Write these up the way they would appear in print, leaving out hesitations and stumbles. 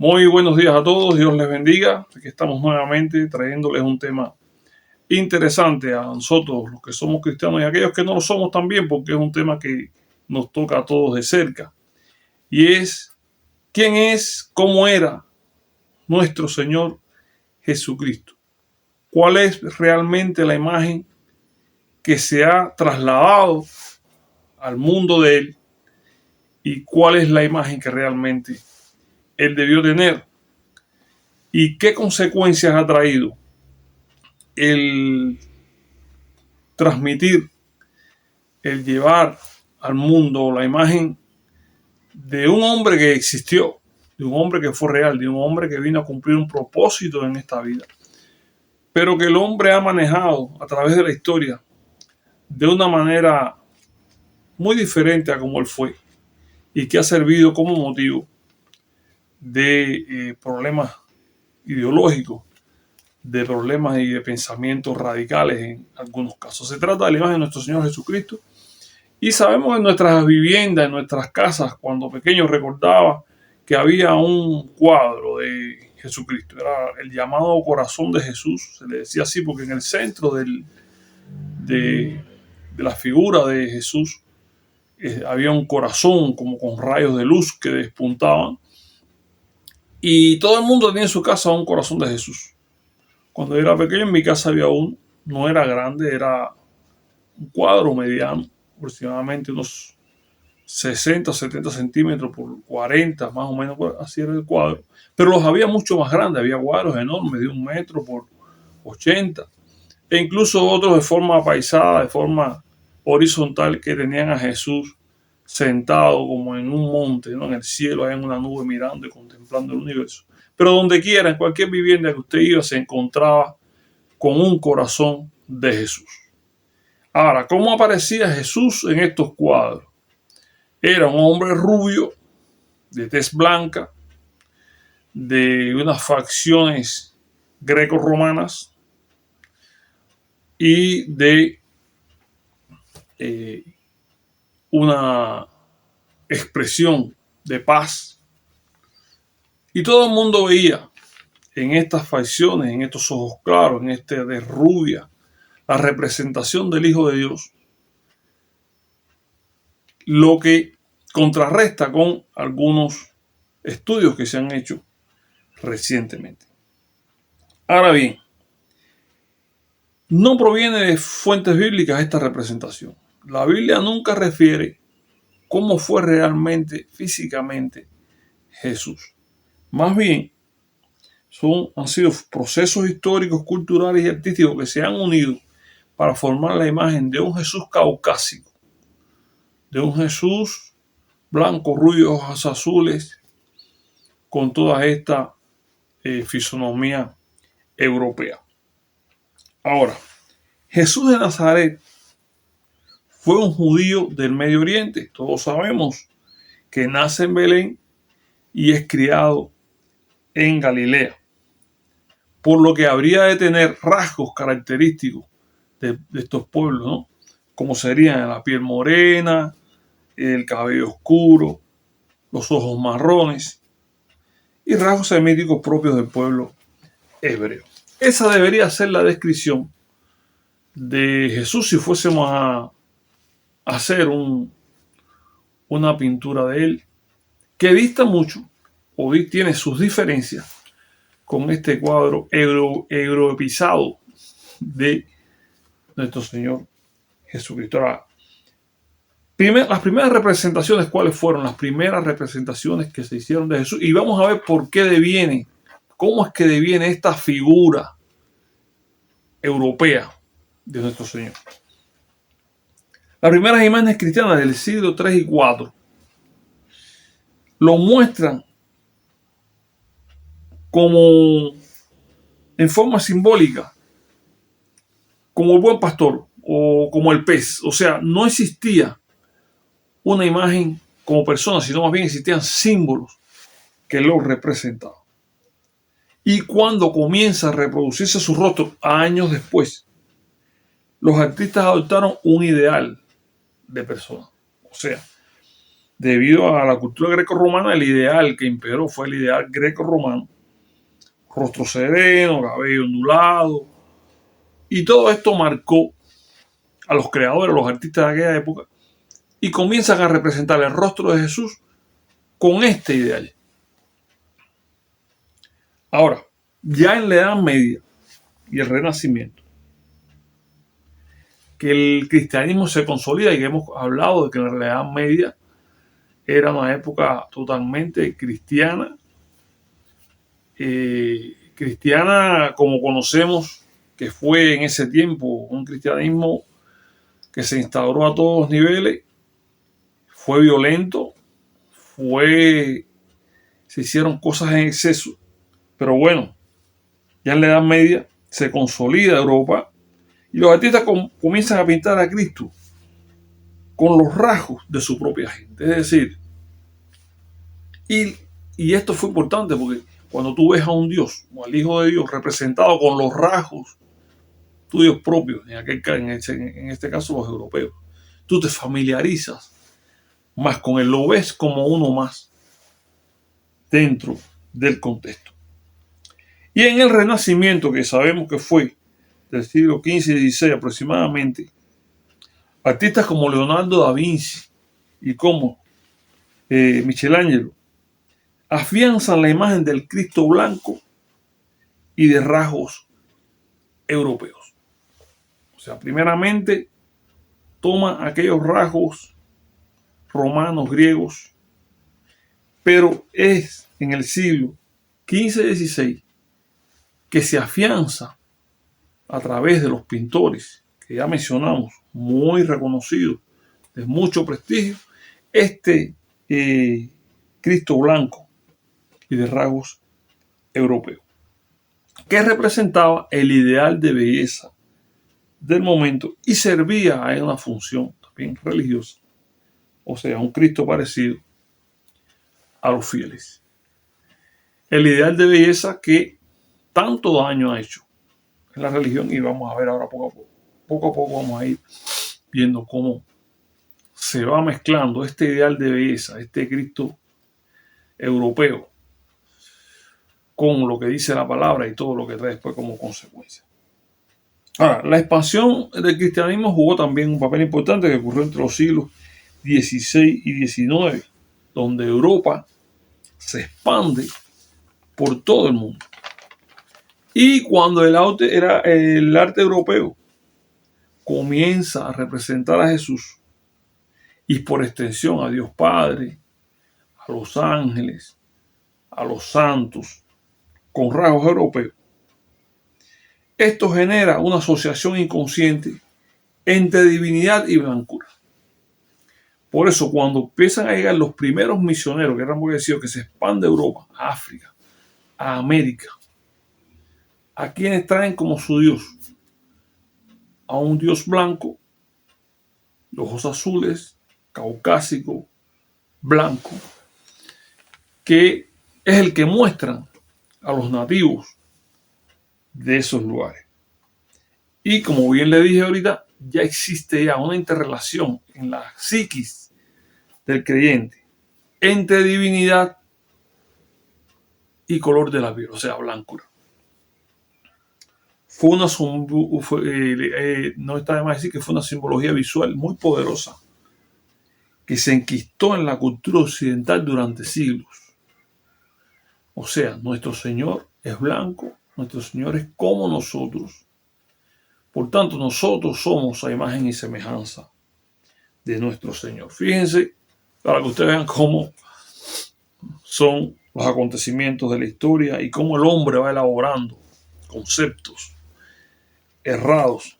Muy buenos días a todos, Dios les bendiga. Aquí estamos nuevamente trayéndoles un tema interesante a nosotros, los que somos cristianos y a aquellos que no lo somos también, porque es un tema que nos toca a todos de cerca. Y es, ¿quién es, cómo era nuestro Señor Jesucristo? ¿Cuál es realmente la imagen que se ha trasladado al mundo de Él? ¿Y cuál es la imagen que realmente Él debió tener? ¿Y qué consecuencias ha traído el transmitir, el llevar al mundo la imagen de un hombre que existió, de un hombre que fue real, de un hombre que vino a cumplir un propósito en esta vida, pero que el hombre ha manejado a través de la historia de una manera muy diferente a como él fue y que ha servido como motivo de problemas ideológicos, de problemas y de pensamientos radicales en algunos casos. Se trata de la imagen de nuestro Señor Jesucristo. Y sabemos en nuestras viviendas, en nuestras casas, cuando pequeños recordaba que había un cuadro de Jesucristo. Era el llamado corazón de Jesús. Se le decía así porque en el centro de la figura de Jesús había un corazón como con rayos de luz que despuntaban. Y todo el mundo tenía en su casa un corazón de Jesús. Cuando yo era pequeño en mi casa había uno. No era grande, era un cuadro mediano, aproximadamente unos 60 o 70 centímetros por 40, más o menos, así era el cuadro. Pero los había mucho más grandes, había cuadros enormes de 1 metro por 80, e incluso otros de forma apaisada, de forma horizontal, que tenían a Jesús sentado como en un monte, ¿no? En el cielo, en una nube, mirando y contemplando el universo. Pero donde quiera, en cualquier vivienda que usted iba, se encontraba con un corazón de Jesús. Ahora, ¿cómo aparecía Jesús en estos cuadros? Era un hombre rubio, de tez blanca, de unas facciones greco-romanas y de una expresión de paz. Y todo el mundo veía en estas facciones, en estos ojos claros, en este de rubia, la representación del Hijo de Dios, lo que contrarresta con algunos estudios que se han hecho recientemente. Ahora bien, no proviene de fuentes bíblicas esta representación. La Biblia nunca refiere cómo fue realmente, físicamente, Jesús. Más bien, han sido procesos históricos, culturales y artísticos que se han unido para formar la imagen de un Jesús caucásico, de un Jesús blanco, rubio, ojos azules, con toda esta fisonomía europea. Ahora, Jesús de Nazaret fue un judío del Medio Oriente. Todos sabemos que nace en Belén y es criado en Galilea, por lo que habría de tener rasgos característicos de estos pueblos, ¿no? Como serían la piel morena, el cabello oscuro, los ojos marrones y rasgos semíticos propios del pueblo hebreo. Esa debería ser la descripción de Jesús si fuésemos a hacer una pintura de él, que dista mucho o tiene sus diferencias con este cuadro europeizado de nuestro Señor Jesucristo. Ahora, las primeras representaciones, ¿cuáles fueron? Las primeras representaciones que se hicieron de Jesús. Y vamos a ver por qué deviene, cómo es que deviene esta figura europea de nuestro Señor. Las primeras imágenes cristianas del siglo III y IV lo muestran como en forma simbólica, como el buen pastor o como el pez. O sea, no existía una imagen como persona, sino más bien existían símbolos que lo representaban. Y cuando comienza a reproducirse su rostro años después, los artistas adoptaron un ideal de persona. O sea, debido a la cultura greco-romana, el ideal que imperó fue el ideal greco-romano. Rostro sereno, cabello ondulado. Y todo esto marcó a los creadores, a los artistas de aquella época, y comienzan a representar el rostro de Jesús con este ideal. Ahora, ya en la Edad Media y el Renacimiento, que el cristianismo se consolida, y hemos hablado de que en la Edad Media era una época totalmente cristiana, cristiana como conocemos que fue en ese tiempo, un cristianismo que se instauró a todos los niveles, fue violento, se hicieron cosas en exceso, pero bueno, ya en la Edad Media se consolida Europa y los artistas comienzan a pintar a Cristo con los rasgos de su propia gente. Es decir, y esto fue importante porque cuando tú ves a un Dios o al Hijo de Dios representado con los rasgos tuyos propios, en este caso los europeos, tú te familiarizas más con él, lo ves como uno más dentro del contexto. Y en el Renacimiento, que sabemos que fue del siglo XV y XVI aproximadamente, artistas como Leonardo da Vinci y como Michelangelo afianzan la imagen del Cristo blanco y de rasgos europeos. O sea, primeramente toma aquellos rasgos romanos, griegos, pero es en el siglo XV y XVI que se afianza a través de los pintores que ya mencionamos, muy reconocidos, de mucho prestigio, este Cristo blanco y de rasgos europeos, que representaba el ideal de belleza del momento y servía a una función también religiosa, o sea, un Cristo parecido a los fieles. El ideal de belleza que tanto daño ha hecho en la religión, y vamos a ver ahora poco a poco vamos a ir viendo cómo se va mezclando este ideal de belleza, este Cristo europeo, con lo que dice la palabra y todo lo que trae después como consecuencia. Ahora, la expansión del cristianismo jugó también un papel importante que ocurrió entre los siglos XVI y XIX, donde Europa se expande por todo el mundo. Y cuando el arte europeo comienza a representar a Jesús y por extensión a Dios Padre, a los ángeles, a los santos, con rasgos europeos, esto genera una asociación inconsciente entre divinidad y blancura. Por eso, cuando empiezan a llegar los primeros misioneros, que eran que se expande a Europa, a África, a América, a quienes traen como su Dios a un Dios blanco, de ojos azules, caucásico, blanco, que es el que muestran a los nativos de esos lugares. Y como bien le dije ahorita, ya existe ya una interrelación en la psiquis del creyente entre divinidad y color de la piel, o sea, blancura. No está de más decir que fue una simbología visual muy poderosa que se enquistó en la cultura occidental durante siglos. O sea, nuestro Señor es blanco, nuestro Señor es como nosotros. Por tanto, nosotros somos a imagen y semejanza de nuestro Señor. Fíjense, para que ustedes vean cómo son los acontecimientos de la historia y cómo el hombre va elaborando conceptos errados.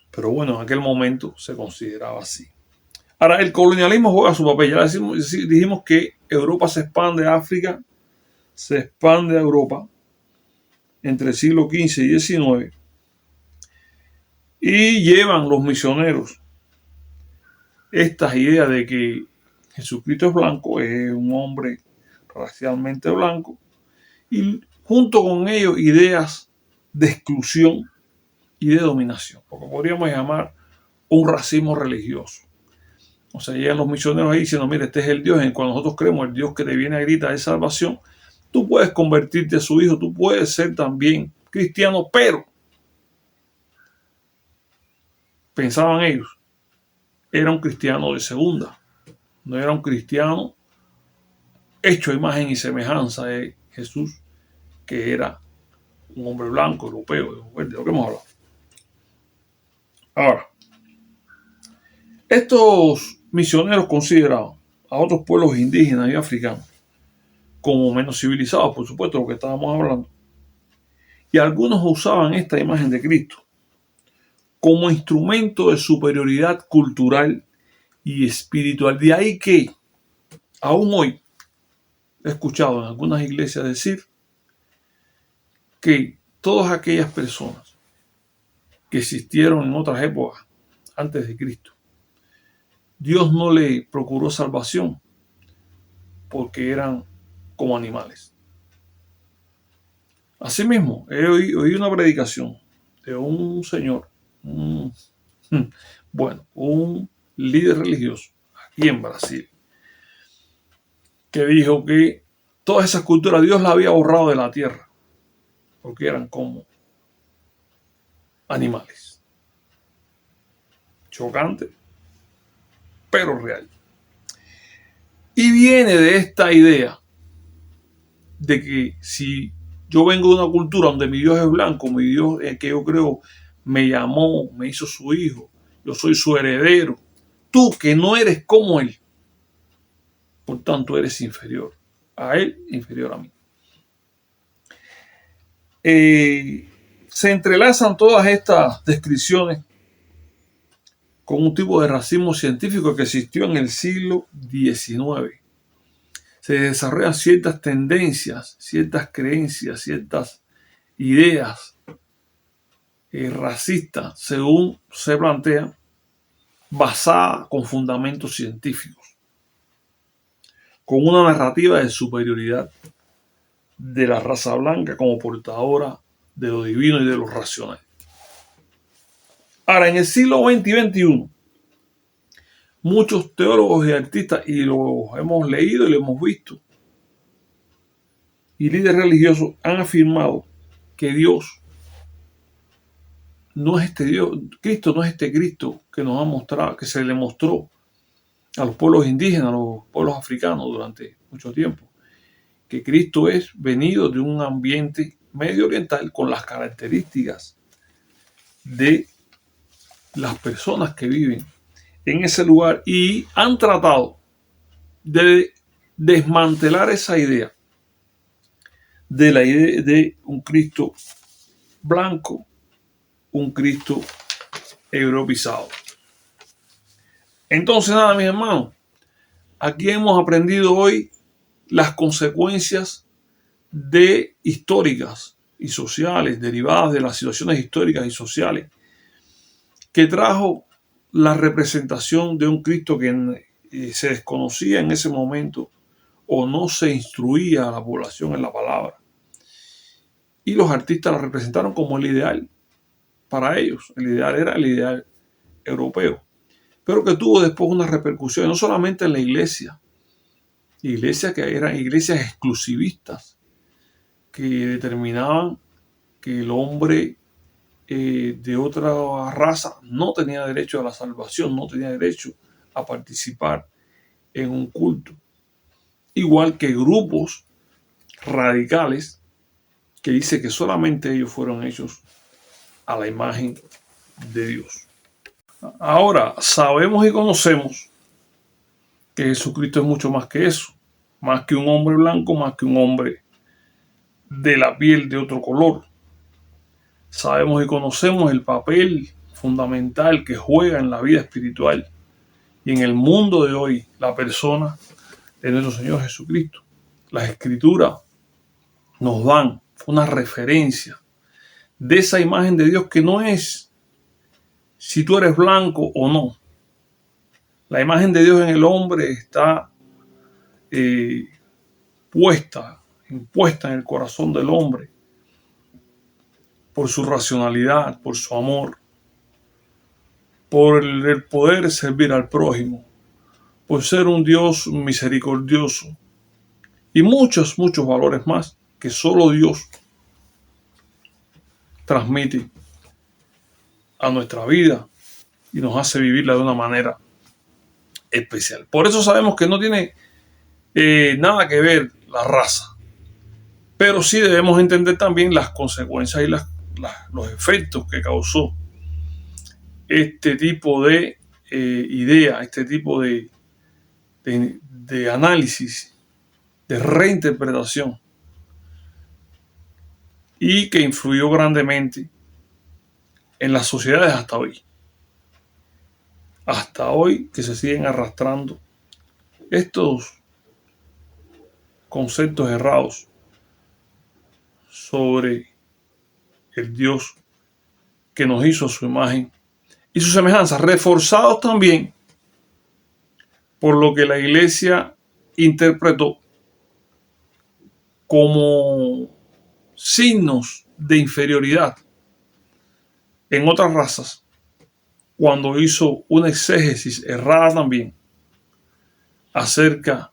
Pero bueno, en aquel momento se consideraba así. Ahora, el colonialismo juega su papel. Ya dijimos que Europa se expande a África, se expande a Europa entre el siglo XV y XIX. Y llevan los misioneros estas ideas de que Jesucristo es blanco, es un hombre racialmente blanco, y junto con ellos ideas de exclusión y de dominación, porque podríamos llamar un racismo religioso. O sea, llegan los misioneros ahí diciendo, mire, este es el Dios en el cual nosotros creemos, el Dios que te viene a gritar de salvación. Tú puedes convertirte a su hijo, tú puedes ser también cristiano, pero pensaban ellos, era un cristiano de segunda, no era un cristiano hecho a imagen y semejanza de Jesús, que era un hombre blanco, europeo, de lo que hemos hablado. Ahora, estos misioneros consideraban a otros pueblos indígenas y africanos como menos civilizados, por supuesto, lo que estábamos hablando. Y algunos usaban esta imagen de Cristo como instrumento de superioridad cultural y espiritual. De ahí que, aún hoy, he escuchado en algunas iglesias decir que todas aquellas personas que existieron en otras épocas antes de Cristo, Dios no le procuró salvación porque eran como animales. Asimismo, he oído una predicación de un señor, un líder religioso aquí en Brasil, que dijo que todas esas culturas Dios las había borrado de la tierra porque eran como animales. Chocante, pero real. Y viene de esta idea de que si yo vengo de una cultura donde mi Dios es blanco, mi Dios que yo creo me llamó, me hizo su hijo, yo soy su heredero, tú que no eres como él, por tanto eres inferior a él, inferior a mí. Se entrelazan todas estas descripciones con un tipo de racismo científico que existió en el siglo XIX. Se desarrollan ciertas tendencias, ciertas creencias, ciertas ideas racistas, según se plantea, basadas con fundamentos científicos, con una narrativa de superioridad de la raza blanca como portadora de lo divino y de lo racional. Ahora, en el siglo XX y XXI, muchos teólogos y artistas, y lo hemos leído y lo hemos visto, y líderes religiosos han afirmado que Dios no es este Dios, Cristo no es este Cristo que nos ha mostrado, que se le mostró a los pueblos indígenas, a los pueblos africanos durante mucho tiempo, que Cristo es venido de un ambiente medio oriental con las características de las personas que viven en ese lugar y han tratado de desmantelar esa idea de la idea de un Cristo blanco, un Cristo europeizado. Entonces, nada, mis hermanos, aquí hemos aprendido hoy las consecuencias históricas y sociales derivadas de las situaciones históricas y sociales que trajo la representación de un Cristo que se desconocía en ese momento o no se instruía a la población en la palabra. Y los artistas la representaron como el ideal para ellos. El ideal era el ideal europeo, pero que tuvo después una repercusión no solamente en la iglesia, iglesias que eran iglesias exclusivistas que determinaban que el hombre de otra raza no tenía derecho a la salvación, no tenía derecho a participar en un culto. Igual que grupos radicales que dice que solamente ellos fueron hechos a la imagen de Dios. Ahora, sabemos y conocemos que Jesucristo es mucho más que eso, más que un hombre blanco, más que un hombre de la piel de otro color. Sabemos y conocemos el papel fundamental que juega en la vida espiritual y en el mundo de hoy la persona de nuestro Señor Jesucristo. Las Escrituras nos dan una referencia de esa imagen de Dios que no es si tú eres blanco o no. La imagen de Dios en el hombre está impuesta en el corazón del hombre por su racionalidad, por su amor, por el poder servir al prójimo, por ser un Dios misericordioso y muchos valores más que solo Dios transmite a nuestra vida y nos hace vivirla de una manera especial. Por eso sabemos que no tiene nada que ver la raza, pero sí debemos entender también las consecuencias y los efectos que causó este tipo de idea, este tipo de análisis, de reinterpretación, y que influyó grandemente en las sociedades hasta hoy. Hasta hoy que se siguen arrastrando estos conceptos errados sobre el Dios que nos hizo a su imagen y su semejanza, reforzados también por lo que la iglesia interpretó como signos de inferioridad en otras razas, cuando hizo una exégesis errada también acerca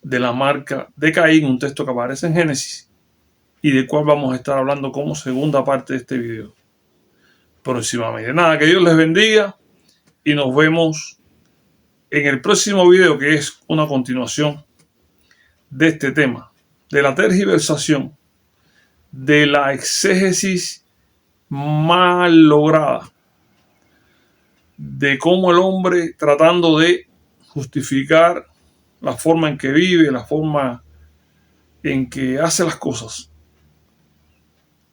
de la marca de Caín, un texto que aparece en Génesis y del cual vamos a estar hablando como segunda parte de este video próximamente. Nada, que Dios les bendiga y nos vemos en el próximo video, que es una continuación de este tema, de la tergiversación, de la exégesis mal lograda, de cómo el hombre, tratando de justificar la forma en que vive, la forma en que hace las cosas,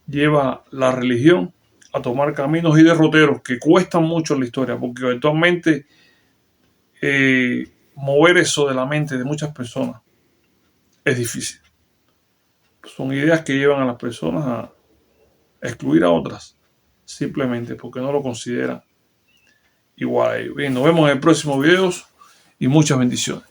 lleva la religión a tomar caminos y derroteros que cuestan mucho en la historia, porque eventualmente mover eso de la mente de muchas personas es difícil. Son ideas que llevan a las personas a excluir a otras simplemente porque no lo consideran igual a ellos. Bien, nos vemos en el próximo video y muchas bendiciones.